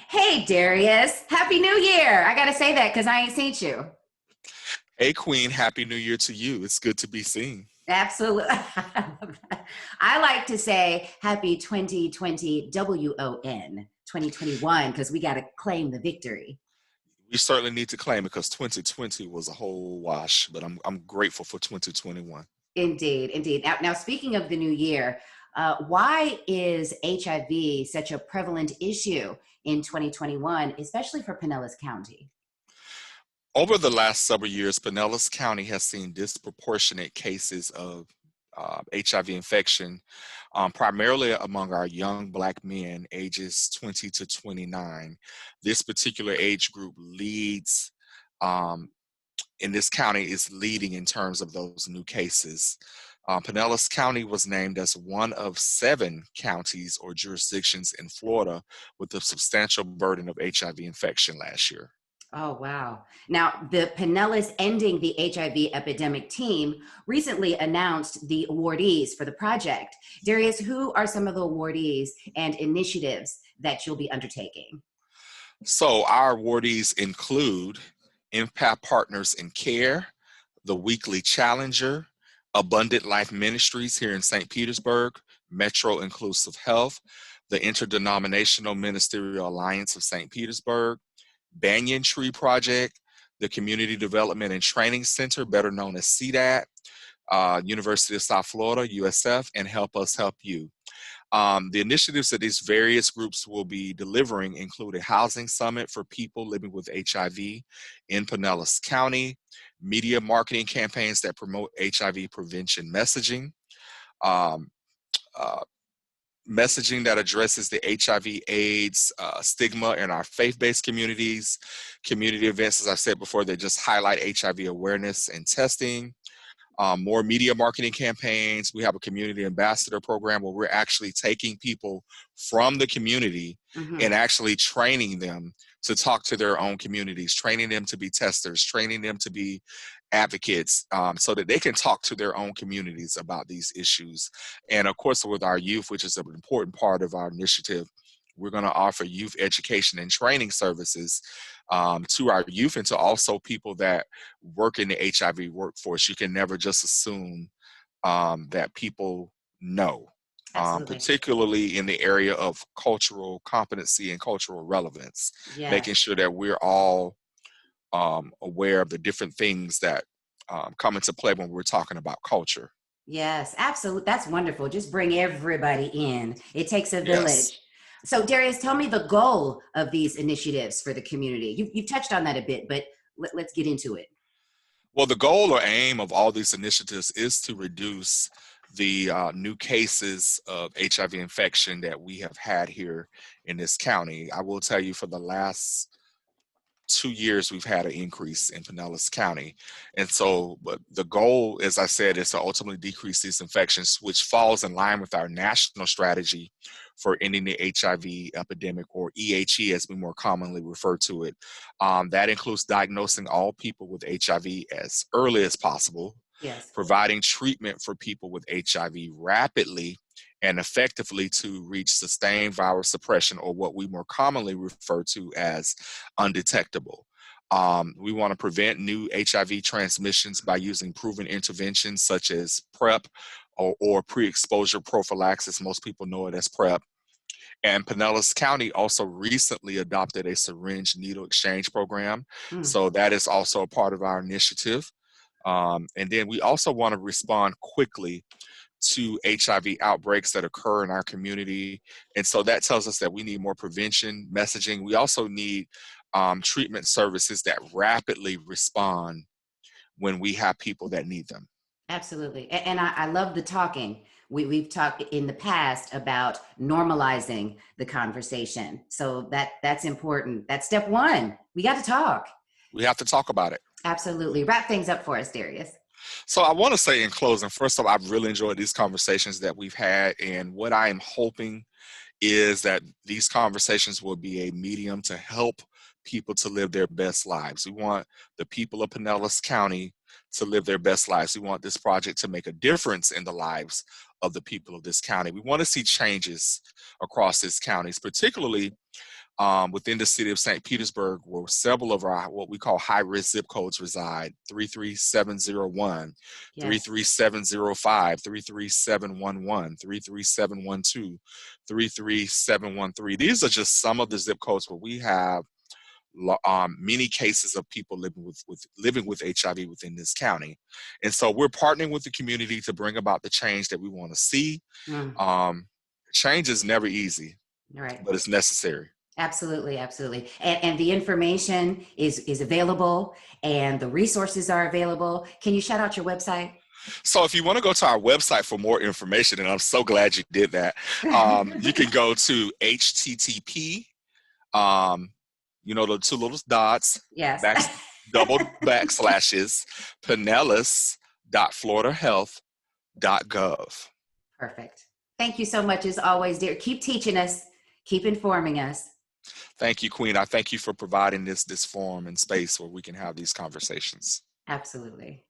Hey, Darius. Happy New Year. I got to say that because I ain't seen you. Hey, Queen, Happy New Year to you. It's good to be seen. Absolutely. I like to say happy 2020 WON 2021 because we got to claim the victory. We certainly need to claim it because 2020 was a whole wash, but I'm grateful for 2021. Indeed, indeed. Now speaking of the new year, why is HIV such a prevalent issue in 2021, especially for Pinellas County? Over the last several years, Pinellas County has seen disproportionate cases of HIV infection, primarily among our young Black men ages 20 to 29. This particular age group leads um, in this county is leading in terms of those new cases. Pinellas County was named as one of 7 counties or jurisdictions in Florida with a substantial burden of HIV infection last year. Oh, wow. Now, the Pinellas Ending the HIV Epidemic team recently announced the awardees for the project. Darius, who are some of the awardees and initiatives that you'll be undertaking? So our awardees include Impact Partners in Care, the Weekly Challenger, Abundant Life Ministries here in St. Petersburg, Metro Inclusive Health, the Interdenominational Ministerial Alliance of St. Petersburg, Banyan Tree Project, the Community Development and Training Center, better known as CDAT, University of South Florida, USF, and Help Us Help You. The initiatives that these various groups will be delivering include a housing summit for people living with HIV in Pinellas County, media marketing campaigns that promote HIV prevention messaging, um, uh, messaging that addresses the HIV/AIDS stigma in our faith-based communities, community events, as I said before, that just highlight HIV awareness and testing, more media marketing campaigns. We have a community ambassador program where we're actually taking people from the community and Mhm. actually training them to talk to their own communities, training them to be testers, training them to be advocates, so that they can talk to their own communities about these issues. And of course, with our youth, which is an important part of our initiative, we're going to offer youth education and training services to our youth and to also people that work in the HIV workforce. You can never just assume that people know, Absolutely. particularly in the area of cultural competency and cultural relevance, making Yes. sure that we're all aware of the different things that come into play when we're talking about culture. Yes, absolutely. That's wonderful. Just bring everybody in. It takes a Yes. village. So, Darius, tell me the goal of these initiatives for the community. You've touched on that a bit, but let's get into it. Well, the goal or aim of all these initiatives is to reduce the new cases of HIV infection that we have had here in this county. I will tell you, for the last 2 years, we've had an increase in Pinellas County. And so, but the goal, as I said, is to ultimately decrease these infections, which falls in line with our national strategy for ending the HIV epidemic, or EHE as we more commonly refer to it. That includes diagnosing all people with HIV as early as possible, Yes, providing treatment for people with HIV rapidly and effectively to reach sustained viral suppression, or what we more commonly refer to as undetectable. We want to prevent new HIV transmissions by using proven interventions such as PrEP, or pre-exposure prophylaxis. Most people know it as PrEP. And Pinellas County also recently adopted a syringe needle exchange program. mm, So that is also a part of our initiative. And then we also want to respond quickly to HIV outbreaks that occur in our community. And so that tells us that we need more prevention messaging. We also need treatment services that rapidly respond when we have people that need them. absolutely. And I love the talking. We've talked in the past about normalizing the conversation. So that's important. That's step one. We got to talk. We have to talk about it. Absolutely. Wrap things up for us, Darius. So I want to say in closing, first of all, I've really enjoyed these conversations that we've had. And what I am hoping is that these conversations will be a medium to help people to live their best lives. We want the people of Pinellas County to live their best lives. We want this project to make a difference in the lives of the people of this county. We want to see changes across this county, particularly within the city of St. Petersburg, where several of our what we call high-risk zip codes reside: 33701, Yes. 33705, 33711, 33712, 33713. These are just some of the zip codes where we have many cases of people living with HIV within this county. And so we're partnering with the community to bring about the change that we want to see. Mm, Um, Change is never easy, all right. but it's necessary. Absolutely, absolutely. And the information is available and the resources are available. Can you shout out your website? So if you want to go to our website for more information, and I'm so glad you did that, you can go to http, the two little dots, Yes. double backslashes, pinellas.floridahealth.gov. Perfect. Thank you so much as always, dear. Keep teaching us, keep informing us. Thank you, Queen. I thank you for providing this forum and space where we can have these conversations. Absolutely.